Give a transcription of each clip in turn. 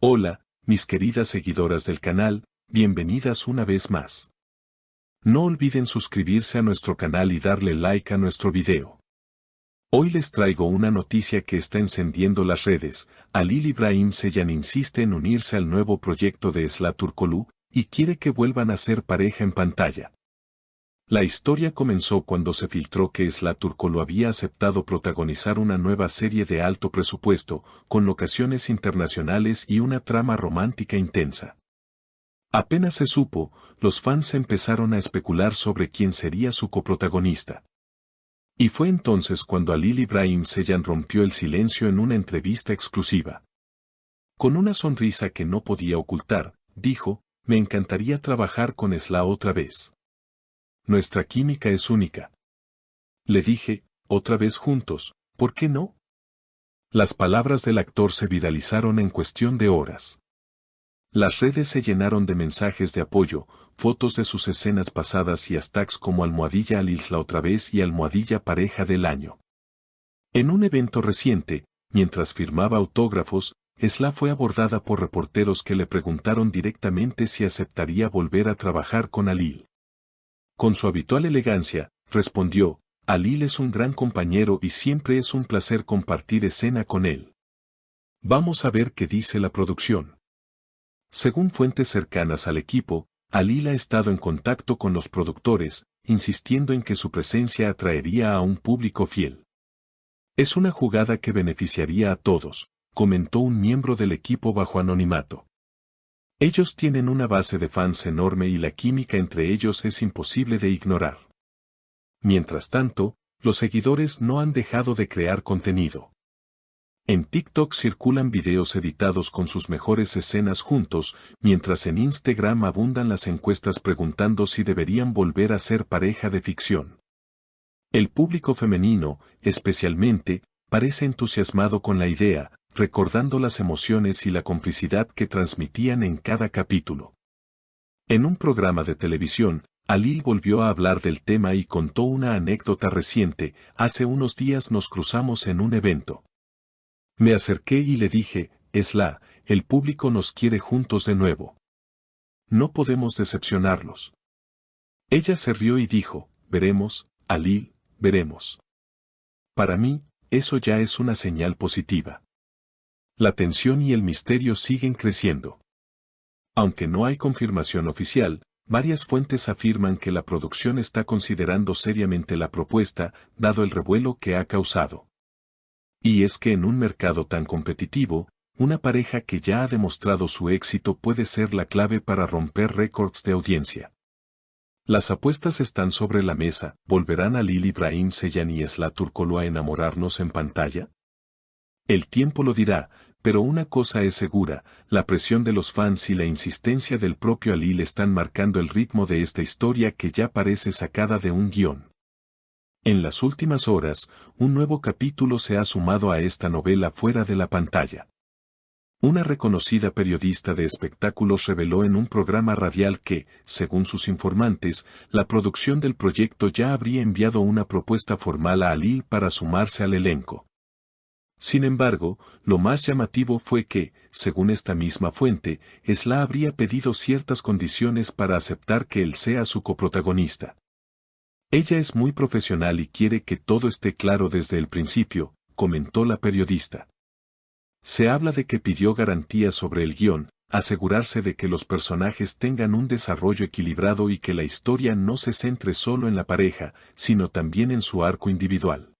Hola, mis queridas seguidoras del canal, bienvenidas una vez más. No olviden suscribirse a nuestro canal y darle like a nuestro video. Hoy les traigo una noticia que está encendiendo las redes. Halil İbrahim Ceylan insiste en unirse al nuevo proyecto de Esla Turkoglu y quiere que vuelvan a ser pareja en pantalla. La historia comenzó cuando se filtró que Esla Turkoglu había aceptado protagonizar una nueva serie de alto presupuesto, con locaciones internacionales y una trama romántica intensa. Apenas se supo, los fans empezaron a especular sobre quién sería su coprotagonista. Y fue entonces cuando Halil İbrahim Ceylan rompió el silencio en una entrevista exclusiva. Con una sonrisa que no podía ocultar, dijo: "Me encantaría trabajar con Esla otra vez. Nuestra química es única". Le dije: "Otra vez juntos, ¿por qué no?". Las palabras del actor se viralizaron en cuestión de horas. Las redes se llenaron de mensajes de apoyo, fotos de sus escenas pasadas y hashtags como #HalilIsla otra vez y #pareja del año. En un evento reciente, mientras firmaba autógrafos, Esla fue abordada por reporteros que le preguntaron directamente si aceptaría volver a trabajar con Halil. Con su habitual elegancia, respondió: "Halil es un gran compañero y siempre es un placer compartir escena con él. Vamos a ver qué dice la producción". Según fuentes cercanas al equipo, Halil ha estado en contacto con los productores, insistiendo en que su presencia atraería a un público fiel. "Es una jugada que beneficiaría a todos", comentó un miembro del equipo bajo anonimato. "Ellos tienen una base de fans enorme y la química entre ellos es imposible de ignorar". Mientras tanto, los seguidores no han dejado de crear contenido. En TikTok circulan videos editados con sus mejores escenas juntos, mientras en Instagram abundan las encuestas preguntando si deberían volver a ser pareja de ficción. El público femenino, especialmente, parece entusiasmado con la idea, recordando las emociones y la complicidad que transmitían en cada capítulo. En un programa de televisión, Halil volvió a hablar del tema y contó una anécdota reciente: "Hace unos días nos cruzamos en un evento. Me acerqué y le dije: Esla, el público nos quiere juntos de nuevo. No podemos decepcionarlos". Ella se rió y dijo: "Veremos, Halil, veremos". Para mí, eso ya es una señal positiva. La tensión y el misterio siguen creciendo. Aunque no hay confirmación oficial, varias fuentes afirman que la producción está considerando seriamente la propuesta, dado el revuelo que ha causado. Y es que en un mercado tan competitivo, una pareja que ya ha demostrado su éxito puede ser la clave para romper récords de audiencia. Las apuestas están sobre la mesa. ¿Volverán Halil İbrahim Ceylan y Esla Turkoglu a enamorarnos en pantalla? El tiempo lo dirá, pero una cosa es segura: la presión de los fans y la insistencia del propio Halil están marcando el ritmo de esta historia que ya parece sacada de un guión. En las últimas horas, un nuevo capítulo se ha sumado a esta novela fuera de la pantalla. Una reconocida periodista de espectáculos reveló en un programa radial que, según sus informantes, la producción del proyecto ya habría enviado una propuesta formal a Halil para sumarse al elenco. Sin embargo, lo más llamativo fue que, según esta misma fuente, Esla habría pedido ciertas condiciones para aceptar que él sea su coprotagonista. "Ella es muy profesional y quiere que todo esté claro desde el principio", comentó la periodista. Se habla de que pidió garantías sobre el guión, asegurarse de que los personajes tengan un desarrollo equilibrado y que la historia no se centre solo en la pareja, sino también en su arco individual.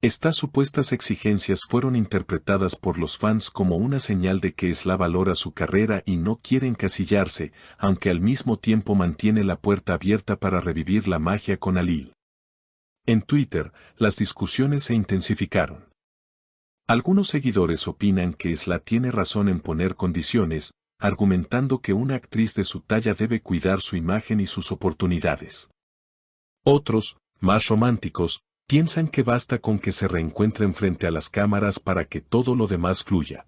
Estas supuestas exigencias fueron interpretadas por los fans como una señal de que Esla valora su carrera y no quiere encasillarse, aunque al mismo tiempo mantiene la puerta abierta para revivir la magia con Halil. En Twitter, las discusiones se intensificaron. Algunos seguidores opinan que Esla tiene razón en poner condiciones, argumentando que una actriz de su talla debe cuidar su imagen y sus oportunidades. Otros, más románticos, piensan que basta con que se reencuentren frente a las cámaras para que todo lo demás fluya.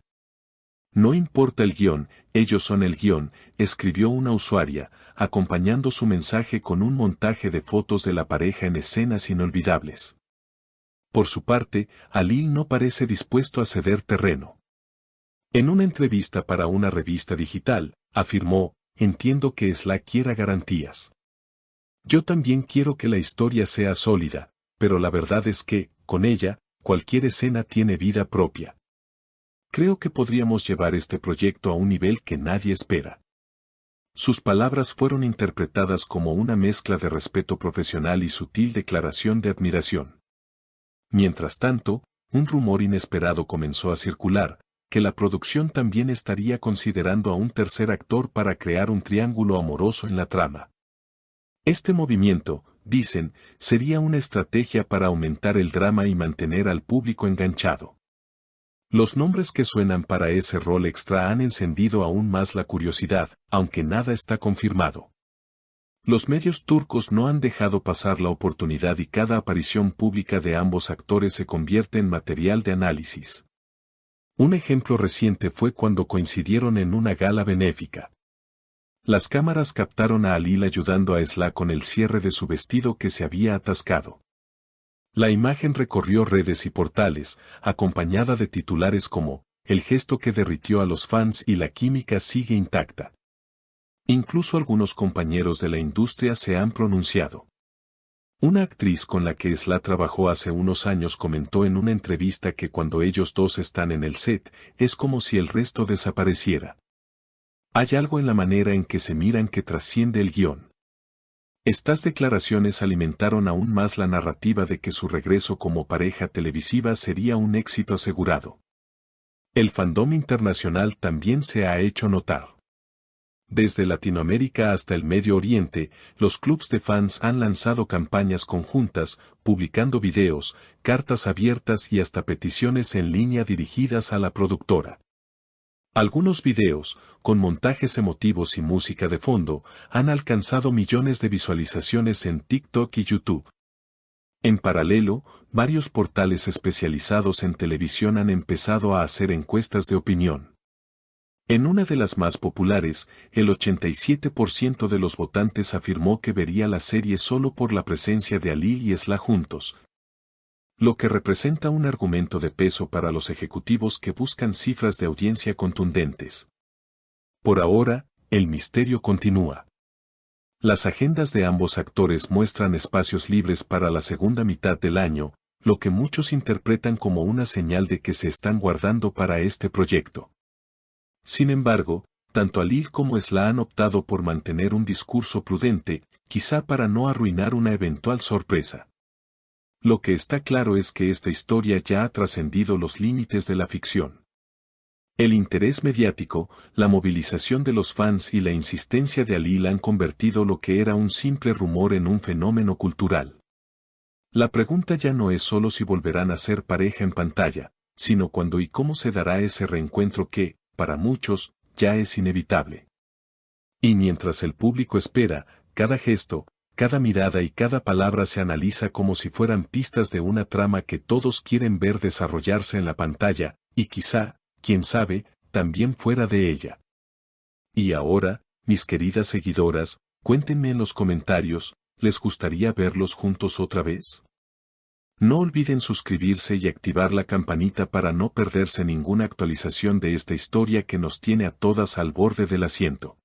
"No importa el guión, ellos son el guión", escribió una usuaria, acompañando su mensaje con un montaje de fotos de la pareja en escenas inolvidables. Por su parte, Halil no parece dispuesto a ceder terreno. En una entrevista para una revista digital, afirmó, entiendo que Slack quiera garantías. Yo también quiero que la historia sea sólida, pero la verdad es que, con ella, cualquier escena tiene vida propia. Creo que podríamos llevar este proyecto a un nivel que nadie espera. Sus palabras fueron interpretadas como una mezcla de respeto profesional y sutil declaración de admiración. Mientras tanto, un rumor inesperado comenzó a circular, que la producción también estaría considerando a un tercer actor para crear un triángulo amoroso en la trama. Este movimiento, dicen, sería una estrategia para aumentar el drama y mantener al público enganchado. Los nombres que suenan para ese rol extra han encendido aún más la curiosidad, aunque nada está confirmado. Los medios turcos no han dejado pasar la oportunidad y cada aparición pública de ambos actores se convierte en material de análisis. Un ejemplo reciente fue cuando coincidieron en una gala benéfica. Las cámaras captaron a Halil ayudando a Slack con el cierre de su vestido que se había atascado. La imagen recorrió redes y portales, acompañada de titulares como, el gesto que derritió a los fans y la química sigue intacta. Incluso algunos compañeros de la industria se han pronunciado. Una actriz con la que Slack trabajó hace unos años comentó en una entrevista que cuando ellos dos están en el set, es como si el resto desapareciera. Hay algo en la manera en que se miran que trasciende el guión. Estas declaraciones alimentaron aún más la narrativa de que su regreso como pareja televisiva sería un éxito asegurado. El fandom internacional también se ha hecho notar. Desde Latinoamérica hasta el Medio Oriente, los clubs de fans han lanzado campañas conjuntas, publicando videos, cartas abiertas y hasta peticiones en línea dirigidas a la productora. Algunos videos, con montajes emotivos y música de fondo, han alcanzado millones de visualizaciones en TikTok y YouTube. En paralelo, varios portales especializados en televisión han empezado a hacer encuestas de opinión. En una de las más populares, el 87% de los votantes afirmó que vería la serie solo por la presencia de Halil y Slack juntos, lo que representa un argumento de peso para los ejecutivos que buscan cifras de audiencia contundentes. Por ahora, el misterio continúa. Las agendas de ambos actores muestran espacios libres para la segunda mitad del año, lo que muchos interpretan como una señal de que se están guardando para este proyecto. Sin embargo, tanto Halil como Slack han optado por mantener un discurso prudente, quizá para no arruinar una eventual sorpresa. Lo que está claro es que esta historia ya ha trascendido los límites de la ficción. El interés mediático, la movilización de los fans y la insistencia de Halil han convertido lo que era un simple rumor en un fenómeno cultural. La pregunta ya no es solo si volverán a ser pareja en pantalla, sino cuándo y cómo se dará ese reencuentro que, para muchos, ya es inevitable. Y mientras el público espera, cada gesto, cada mirada y cada palabra se analiza como si fueran pistas de una trama que todos quieren ver desarrollarse en la pantalla, y quizá, quién sabe, también fuera de ella. Y ahora, mis queridas seguidoras, cuéntenme en los comentarios, ¿les gustaría verlos juntos otra vez? No olviden suscribirse y activar la campanita para no perderse ninguna actualización de esta historia que nos tiene a todas al borde del asiento.